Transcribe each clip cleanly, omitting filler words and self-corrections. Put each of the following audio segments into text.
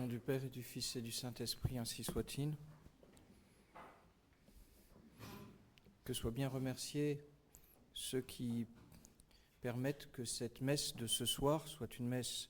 nom du Père et du Fils et du Saint-Esprit, ainsi soit-il. Que soient bien remerciés ceux qui permettent que cette messe de ce soir soit une messe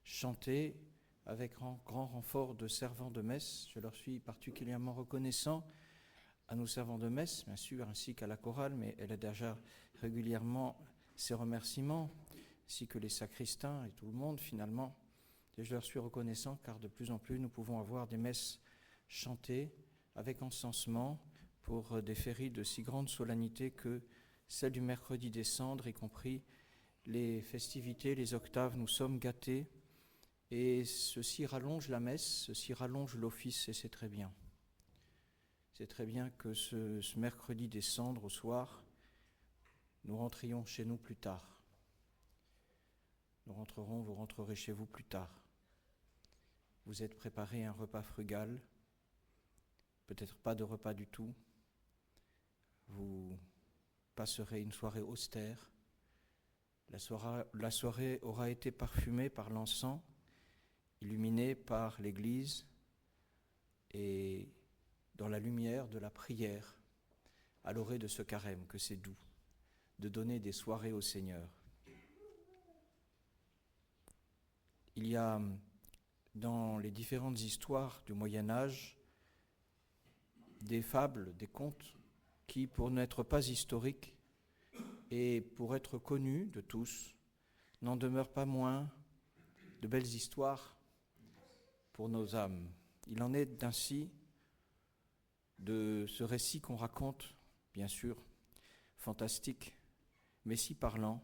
chantée avec grand renfort de servants de messe. Je leur suis particulièrement reconnaissant à nos servants de messe, bien sûr, ainsi qu'à la chorale, mais elle a déjà régulièrement ses remerciements, ainsi que les sacristains et tout le monde finalement. Et je leur suis reconnaissant car de plus en plus nous pouvons avoir des messes chantées avec encensement pour des féries de si grande solennité que celle du mercredi des cendres, y compris les festivités, les octaves, nous sommes gâtés et ceci rallonge la messe, ceci rallonge l'office et c'est très bien. C'est très bien que ce mercredi des cendres au soir, nous rentrions chez nous plus tard. Nous rentrerons, vous rentrerez chez vous plus tard. Vous êtes préparé un repas frugal, peut-être pas de repas du tout. Vous passerez une soirée austère. La soirée aura été parfumée par l'encens, illuminée par l'Église et dans la lumière de la prière, à l'orée de ce carême, que c'est doux de donner des soirées au Seigneur. Il y a dans les différentes histoires du Moyen-Âge des fables, des contes qui, pour n'être pas historiques et pour être connus de tous, n'en demeurent pas moins de belles histoires pour nos âmes. Il en est ainsi de ce récit qu'on raconte, bien sûr, fantastique, mais si parlant,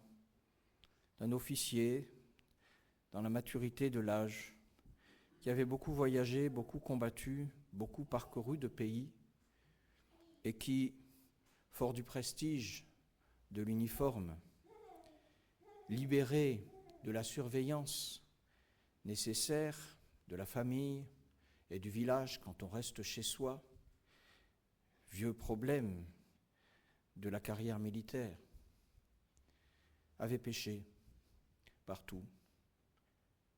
d'un officier dans la maturité de l'âge, qui avait beaucoup voyagé, beaucoup combattu, beaucoup parcouru de pays, et qui, fort du prestige de l'uniforme, libéré de la surveillance nécessaire de la famille et du village quand on reste chez soi, vieux problème de la carrière militaire, avait péché partout,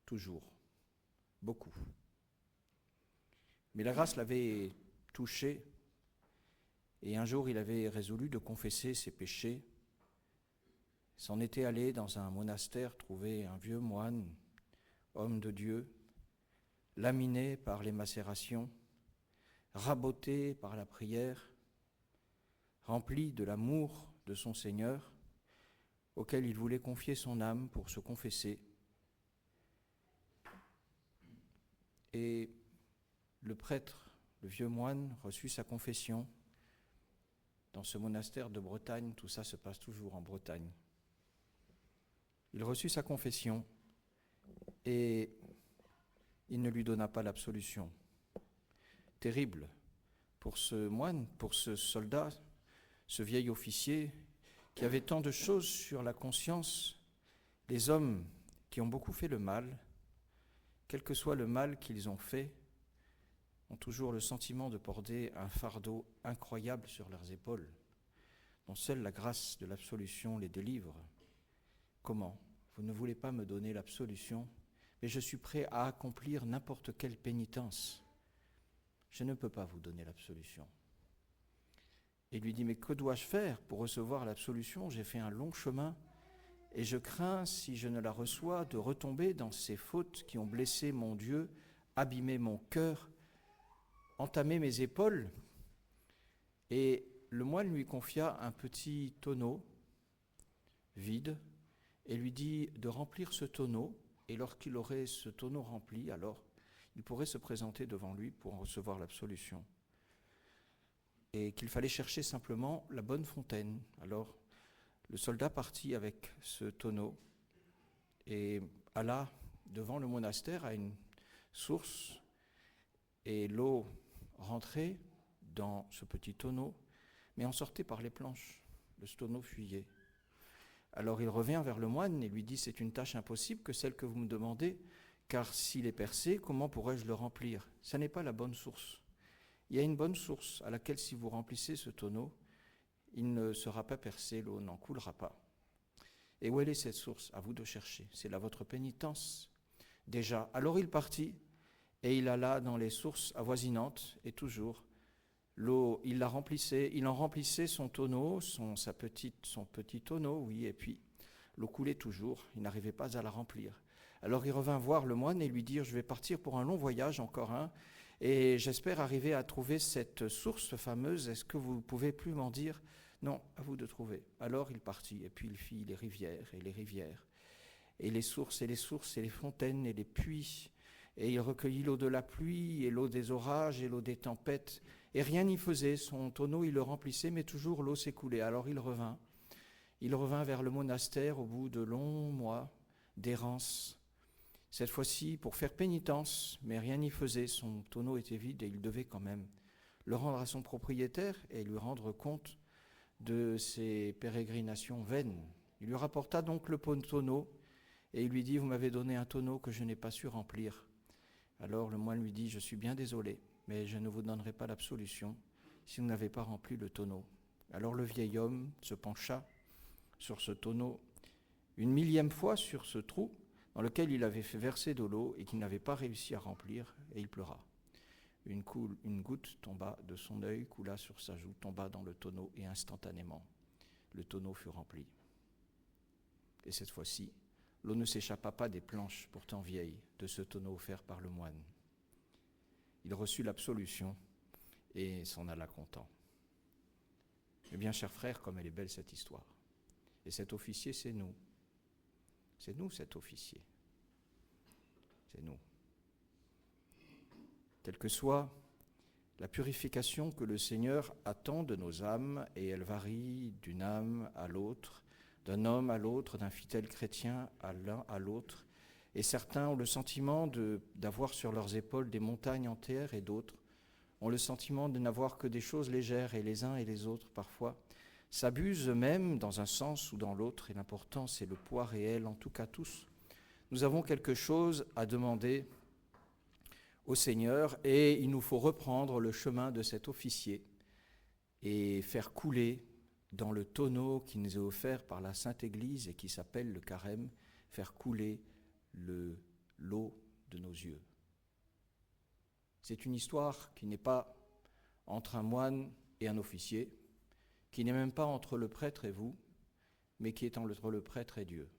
toujours, beaucoup. Mais la grâce l'avait touché et un jour il avait résolu de confesser ses péchés, s'en était allé dans un monastère trouver un vieux moine, homme de Dieu, laminé par les macérations, raboté par la prière, rempli de l'amour de son Seigneur, auquel il voulait confier son âme pour se confesser. Et le prêtre, le vieux moine, reçut sa confession. Dans ce monastère de Bretagne, tout ça se passe toujours en Bretagne. Il reçut sa confession et il ne lui donna pas l'absolution. Terrible pour ce moine, pour ce soldat, ce vieil officier qui avait tant de choses sur la conscience. Les hommes qui ont beaucoup fait le mal, quel que soit le mal qu'ils ont fait, ont toujours le sentiment de porter un fardeau incroyable sur leurs épaules, dont seule la grâce de l'absolution les délivre. Comment ? Vous ne voulez pas me donner l'absolution, mais je suis prêt à accomplir n'importe quelle pénitence. Je ne peux pas vous donner l'absolution. Et il lui dit, mais que dois-je faire pour recevoir l'absolution ? J'ai fait un long chemin et je crains, si je ne la reçois, de retomber dans ces fautes qui ont blessé mon Dieu, abîmé mon cœur, entamé mes épaules. Et le moine lui confia un petit tonneau vide et lui dit de remplir ce tonneau. Et lorsqu'il aurait ce tonneau rempli, alors il pourrait se présenter devant lui pour en recevoir l'absolution. Et qu'il fallait chercher simplement la bonne fontaine. Alors, le soldat partit avec ce tonneau et alla devant le monastère à une source et l'eau rentrait dans ce petit tonneau, mais en sortait par les planches. Le tonneau fuyait. Alors il revient vers le moine et lui dit « C'est une tâche impossible que celle que vous me demandez, car s'il est percé, comment pourrais-je le remplir ? Ça n'est pas la bonne source. Il y a une bonne source à laquelle si vous remplissez ce tonneau, il ne sera pas percé, l'eau n'en coulera pas. Et où elle est cette source ? À vous de chercher. C'est là votre pénitence. Déjà. Alors il partit et il alla dans les sources avoisinantes, et toujours, l'eau, il en remplissait son tonneau, son petit tonneau, oui, et puis l'eau coulait toujours, il n'arrivait pas à la remplir. Alors il revint voir le moine et lui dire, je vais partir pour un long voyage, encore un, et j'espère arriver à trouver cette source fameuse, est-ce que vous pouvez plus m'en dire ? Non, à vous de trouver. Alors il partit, et puis il fit les rivières, et les sources, et les fontaines, et les puits, et il recueillit l'eau de la pluie, et l'eau des orages, et l'eau des tempêtes, et rien n'y faisait, son tonneau il le remplissait, mais toujours l'eau s'écoulait. Alors il revint vers le monastère au bout de longs mois d'errance, cette fois-ci pour faire pénitence, mais rien n'y faisait, son tonneau était vide et il devait quand même le rendre à son propriétaire et lui rendre compte de ses pérégrinations vaines. Il lui rapporta donc le tonneau et il lui dit, vous m'avez donné un tonneau que je n'ai pas su remplir. Alors le moine lui dit, je suis bien désolé, mais je ne vous donnerai pas l'absolution si vous n'avez pas rempli le tonneau. Alors le vieil homme se pencha sur ce tonneau une millième fois sur ce trou dans lequel il avait fait verser de l'eau et qu'il n'avait pas réussi à remplir, et il pleura. Une goutte tomba de son œil, coula sur sa joue, tomba dans le tonneau, et instantanément, le tonneau fut rempli. Et cette fois-ci, l'eau ne s'échappa pas des planches, pourtant vieilles, de ce tonneau offert par le moine. Il reçut l'absolution et s'en alla content. Eh bien, chers frères, comme elle est belle cette histoire. Et cet officier, c'est nous. C'est nous, cet officier. C'est nous. Telle que soit la purification que le Seigneur attend de nos âmes, et elle varie d'une âme à l'autre, d'un homme à l'autre, d'un fidèle chrétien à l'un à l'autre, et certains ont le sentiment d'avoir sur leurs épaules des montagnes entières, et d'autres ont le sentiment de n'avoir que des choses légères, et les uns et les autres, parfois, s'abusent eux-mêmes dans un sens ou dans l'autre, et l'important c'est le poids réel, en tout cas tous. Nous avons quelque chose à demander au Seigneur, et il nous faut reprendre le chemin de cet officier et faire couler dans le tonneau qui nous est offert par la Sainte Église et qui s'appelle le carême, faire couler l'eau de nos yeux. C'est une histoire qui n'est pas entre un moine et un officier, qui n'est même pas entre le prêtre et vous, mais qui est entre le prêtre et Dieu.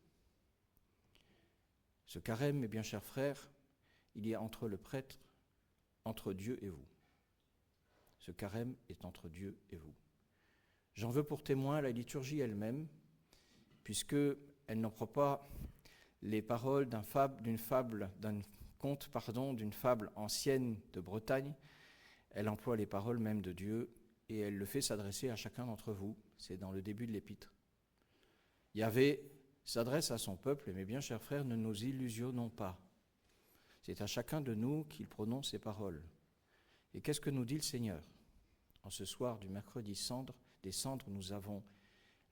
Ce carême, mes bien chers frères, il y a entre le prêtre, entre Dieu et vous. Ce carême est entre Dieu et vous. J'en veux pour témoin la liturgie elle-même, puisqu'elle n'en prend pas les paroles d'une fable ancienne de Bretagne. Elle emploie les paroles même de Dieu, et elle le fait s'adresser à chacun d'entre vous. C'est dans le début de l'épître. Yahvé s'adresse à son peuple, et mes bien chers frères, ne nous illusionnons pas. C'est à chacun de nous qu'il prononce ces paroles. Et qu'est-ce que nous dit le Seigneur ? En ce soir du mercredi des cendres, nous avons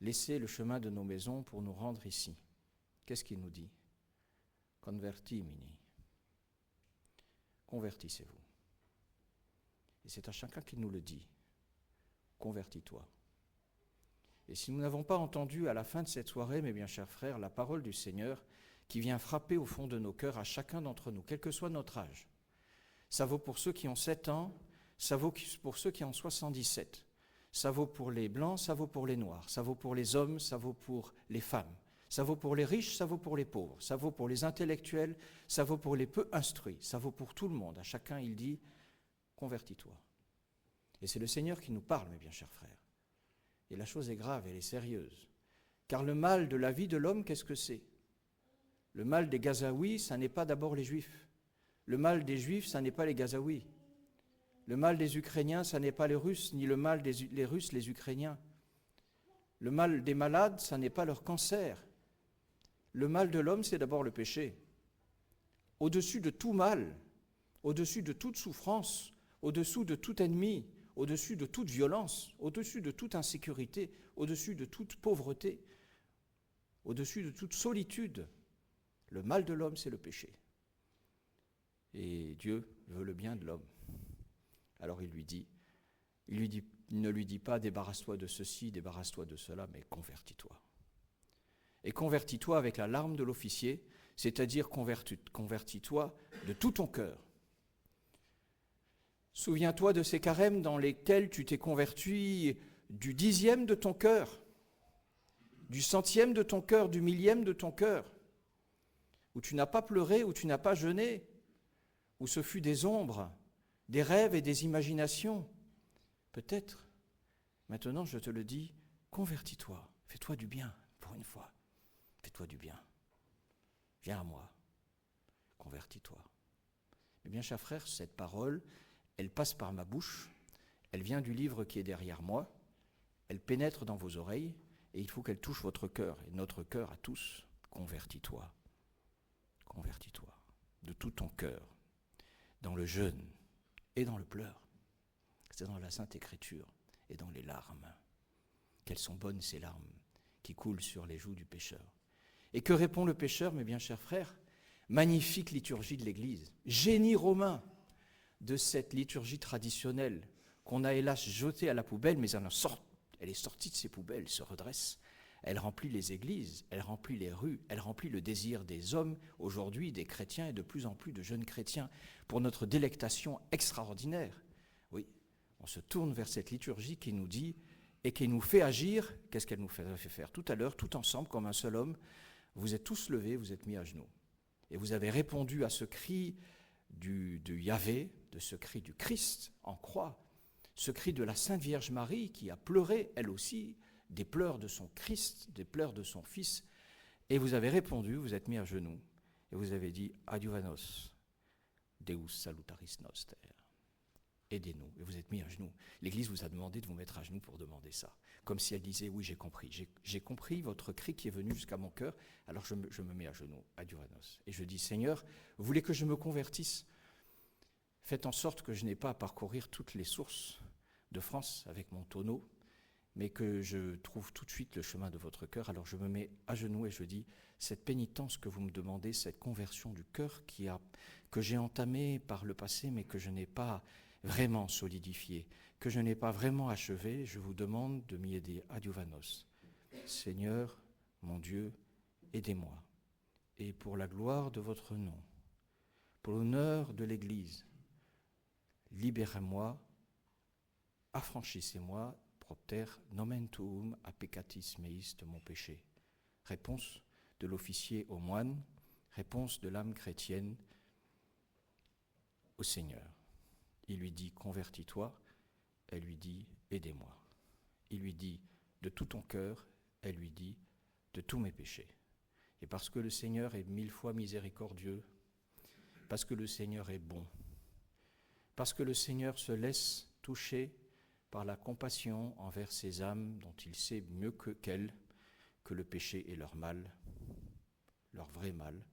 laissé le chemin de nos maisons pour nous rendre ici. Qu'est-ce qu'il nous dit ? Convertimini. Convertissez-vous. Et c'est à chacun qu'il nous le dit. Convertis-toi. Et si nous n'avons pas entendu à la fin de cette soirée, mes bien chers frères, la parole du Seigneur qui vient frapper au fond de nos cœurs à chacun d'entre nous, quel que soit notre âge, ça vaut pour ceux qui ont 7 ans, ça vaut pour ceux qui ont 77, ça vaut pour les blancs, ça vaut pour les noirs, ça vaut pour les hommes, ça vaut pour les femmes, ça vaut pour les riches, ça vaut pour les pauvres, ça vaut pour les intellectuels, ça vaut pour les peu instruits, ça vaut pour tout le monde. À chacun, il dit « Convertis-toi ». Et c'est le Seigneur qui nous parle, mes bien chers frères. Et la chose est grave, elle est sérieuse. Car le mal de la vie de l'homme, qu'est-ce que c'est ? Le mal des Gazaouis, ça n'est pas d'abord les Juifs. Le mal des Juifs, ça n'est pas les Gazaouis. Le mal des Ukrainiens, ça n'est pas les Russes, ni le mal des Russes, les Ukrainiens. Le mal des malades, ça n'est pas leur cancer. Le mal de l'homme, c'est d'abord le péché. Au-dessus de tout mal, au-dessus de toute souffrance, au-dessous de tout ennemi, au-dessus de toute violence, au-dessus de toute insécurité, au-dessus de toute pauvreté, au-dessus de toute solitude, le mal de l'homme, c'est le péché. Et Dieu veut le bien de l'homme. Alors il ne lui dit pas « débarrasse-toi de ceci, débarrasse-toi de cela », mais « convertis-toi ». Et convertis-toi avec la larme de l'officier, c'est-à-dire convertis-toi de tout ton cœur. Souviens-toi de ces carêmes dans lesquels tu t'es converti du 10e de ton cœur, du 100e de ton cœur, du 1000e de ton cœur, où tu n'as pas pleuré, où tu n'as pas jeûné, où ce fut des ombres, des rêves et des imaginations. Peut-être, maintenant je te le dis, convertis-toi, fais-toi du bien pour une fois, fais-toi du bien. Viens à moi, convertis-toi. Eh bien, chers frères, cette parole, elle passe par ma bouche, elle vient du livre qui est derrière moi, elle pénètre dans vos oreilles, et il faut qu'elle touche votre cœur, et notre cœur à tous. Convertis-toi, convertis-toi, de tout ton cœur, dans le jeûne et dans le pleur. C'est dans la Sainte Écriture et dans les larmes. Quelles sont bonnes ces larmes qui coulent sur les joues du pécheur. Et que répond le pécheur, mes bien chers frères? Magnifique liturgie de l'Église, génie romain de cette liturgie traditionnelle qu'on a hélas jetée à la poubelle, mais elle est sortie de ses poubelles, elle se redresse. Elle remplit les églises, elle remplit les rues, elle remplit le désir des hommes, aujourd'hui des chrétiens et de plus en plus de jeunes chrétiens, pour notre délectation extraordinaire. Oui, on se tourne vers cette liturgie qui nous dit et qui nous fait agir. Qu'est-ce qu'elle nous fait faire? Tout à l'heure, tout ensemble, comme un seul homme, vous êtes tous levés, vous êtes mis à genoux. Et vous avez répondu à ce cri du Yahvé, de ce cri du Christ en croix, ce cri de la Sainte Vierge Marie qui a pleuré, elle aussi, des pleurs de son Christ, des pleurs de son Fils. Et vous avez répondu, vous êtes mis à genoux, et vous avez dit « Adiuvanos, Deus salutaris noster ». Aidez-nous. Et vous êtes mis à genoux. L'Église vous a demandé de vous mettre à genoux pour demander ça. Comme si elle disait, oui, j'ai compris. J'ai compris votre cri qui est venu jusqu'à mon cœur, alors je me mets à genoux, adiuvanos. Et je dis, Seigneur, vous voulez que je me convertisse? Faites en sorte que je n'ai pas à parcourir toutes les sources de France avec mon tonneau, mais que je trouve tout de suite le chemin de votre cœur. Alors je me mets à genoux et je dis, cette pénitence que vous me demandez, cette conversion du cœur que j'ai entamée par le passé, mais que je n'ai pas vraiment solidifié, que je n'ai pas vraiment achevé, je vous demande de m'y aider. Adiuvanos. Seigneur, mon Dieu, aidez-moi. Et pour la gloire de votre nom, pour l'honneur de l'Église, libérez-moi, affranchissez-moi, propter nomen tuum a peccatis meis, de mon péché. Réponse de l'officier au moine, réponse de l'âme chrétienne au Seigneur. Il lui dit « Convertis-toi », elle lui dit « Aidez-moi ». Il lui dit « De tout ton cœur », elle lui dit « De tous mes péchés ». Et parce que le Seigneur est 1000 fois miséricordieux, parce que le Seigneur est bon, parce que le Seigneur se laisse toucher par la compassion envers ces âmes dont il sait mieux qu'elles que le péché est leur mal, leur vrai mal,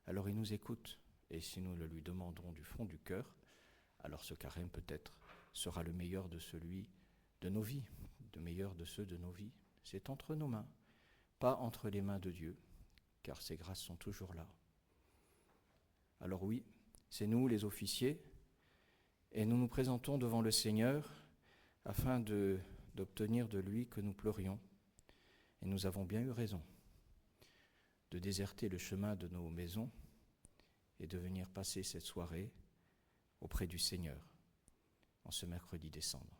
alors il nous écoute. Et si nous le lui demandons du fond du cœur, alors ce carême peut-être sera le meilleur de celui de nos vies, le meilleur de ceux de nos vies. C'est entre nos mains, pas entre les mains de Dieu, car ses grâces sont toujours là. Alors oui, c'est nous les officiers, et nous nous présentons devant le Seigneur afin d'obtenir de lui que nous pleurions. Et nous avons bien eu raison de déserter le chemin de nos maisons et de venir passer cette soirée auprès du Seigneur, en ce mercredi décembre.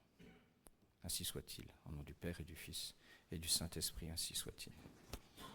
Ainsi soit-il, au nom du Père et du Fils et du Saint-Esprit, ainsi soit-il.